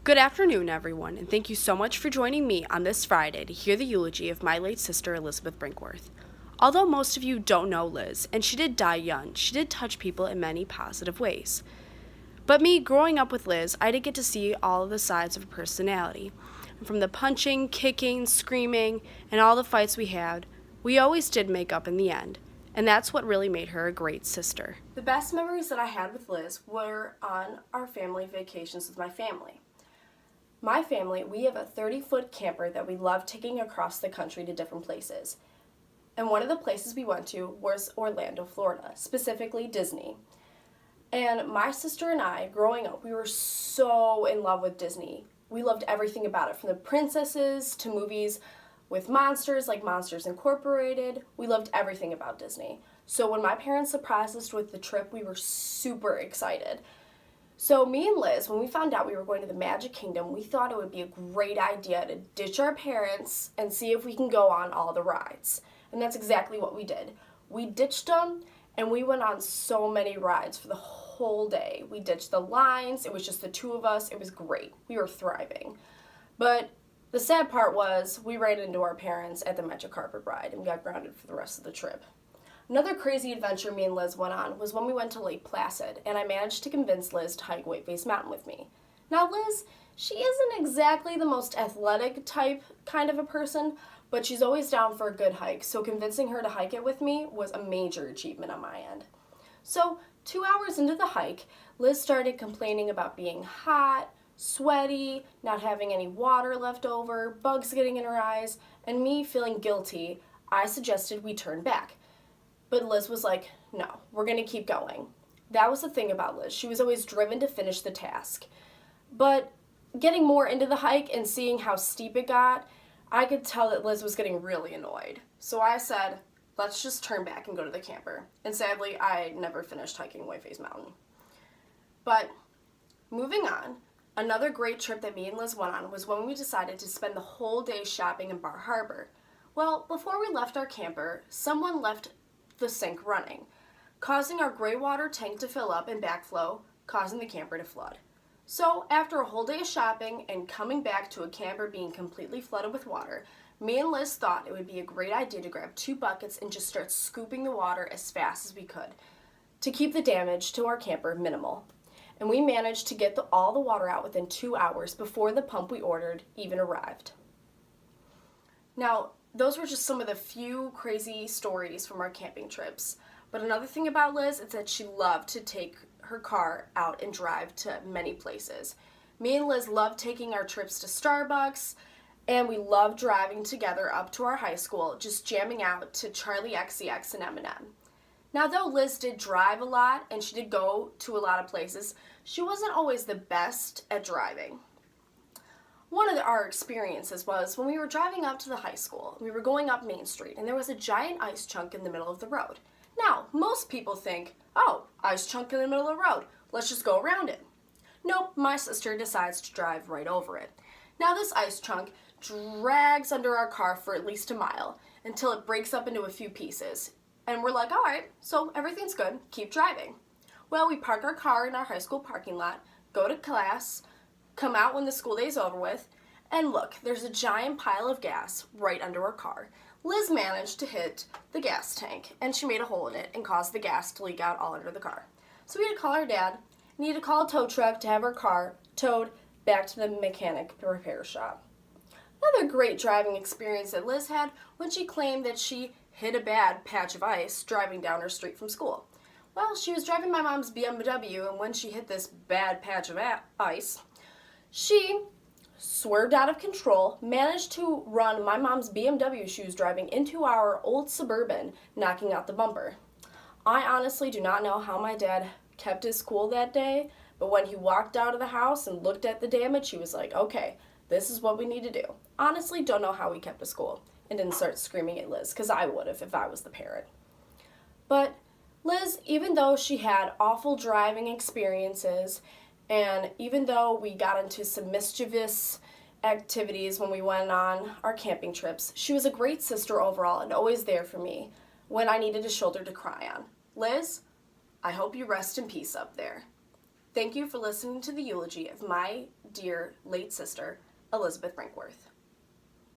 Good afternoon, everyone, and thank you so much for joining me on this Friday to hear the eulogy of my late sister, Elizabeth Brinkworth. Although most of you don't know Liz, and she did die young, she did touch people in many positive ways. But me, growing up with Liz, I did get to see all of the sides of her personality. And from the punching, kicking, screaming, and all the fights we had, we always did make up in the end. And that's what really made her a great sister. The best memories that I had with Liz were on our family vacations with my family. My family, we have a 30-foot camper that we love taking across the country to different places. And one of the places we went to was Orlando, Florida, specifically Disney. And my sister and I, growing up, we were so in love with Disney. We loved everything about it, from the princesses to movies with monsters like Monsters Incorporated. We loved everything about Disney. So when my parents surprised us with the trip, we were super excited. So me and Liz, when we found out we were going to the Magic Kingdom, we thought it would be a great idea to ditch our parents and see if we can go on all the rides. And that's exactly what we did. We ditched them, and we went on so many rides for the whole day. We ditched the lines. It was just the two of us. It was great. We were thriving. But the sad part was we ran into our parents at the Magic Carpet ride and we got grounded for the rest of the trip. Another crazy adventure me and Liz went on was when we went to Lake Placid, and I managed to convince Liz to hike Whiteface Mountain with me. Now Liz, she isn't exactly the most athletic type kind of a person, but she's always down for a good hike, so convincing her to hike it with me was a major achievement on my end. So 2 hours into the hike, Liz started complaining about being hot, sweaty, not having any water left over, bugs getting in her eyes, and me feeling guilty. I suggested we turn back. But Liz was like, no, we're going to keep going. That was the thing about Liz. She was always driven to finish the task. But getting more into the hike and seeing how steep it got, I could tell that Liz was getting really annoyed. So I said, let's just turn back and go to the camper. And sadly, I never finished hiking Whiteface Mountain. But moving on, another great trip that me and Liz went on was when we decided to spend the whole day shopping in Bar Harbor. Well, before we left our camper, someone left the sink running, causing our gray water tank to fill up and backflow, causing the camper to flood. So after a whole day of shopping and coming back to a camper being completely flooded with water, me and Liz thought it would be a great idea to grab 2 buckets and just start scooping the water as fast as we could to keep the damage to our camper minimal. And we managed to get all the water out within 2 hours before the pump we ordered even arrived. Now, those were just some of the few crazy stories from our camping trips. But another thing about Liz is that she loved to take her car out and drive to many places. Me and Liz loved taking our trips to Starbucks, and we loved driving together up to our high school, just jamming out to Charlie XCX and Eminem. Now, though Liz did drive a lot and she did go to a lot of places, she wasn't always the best at driving. One of our experiences was when we were driving up to the high school. We were going up Main Street, and there was a giant ice chunk in the middle of the road. Now, most people think, oh, ice chunk in the middle of the road, let's just go around it. Nope, my sister decides to drive right over it. Now, this ice chunk drags under our car for at least a mile until it breaks up into a few pieces. And we're like, all right, so everything's good, keep driving. Well, we park our car in our high school parking lot, go to class, come out when the school day's over with, and look, there's a giant pile of gas right under our car. Liz managed to hit the gas tank, and she made a hole in it and caused the gas to leak out all under the car. So we had to call our dad, and he had to call a tow truck to have our car towed back to the mechanic repair shop. Another great driving experience that Liz had when she claimed that she hit a bad patch of ice driving down her street from school. Well, she was driving my mom's BMW, and when she hit this bad patch of ice, she swerved out of control, managed to run my mom's BMW she was driving into our old Suburban, knocking out the bumper. I honestly do not know how my dad kept his cool that day, but when he walked out of the house and looked at the damage, he was like, okay, this is what we need to do. Honestly, don't know how he kept his cool and didn't start screaming at Liz, because I would have if I was the parent. But Liz, even though she had awful driving experiences, and even though we got into some mischievous activities when we went on our camping trips, she was a great sister overall and always there for me when I needed a shoulder to cry on. Liz, I hope you rest in peace up there. Thank you for listening to the eulogy of my dear late sister, Elizabeth Brinkworth.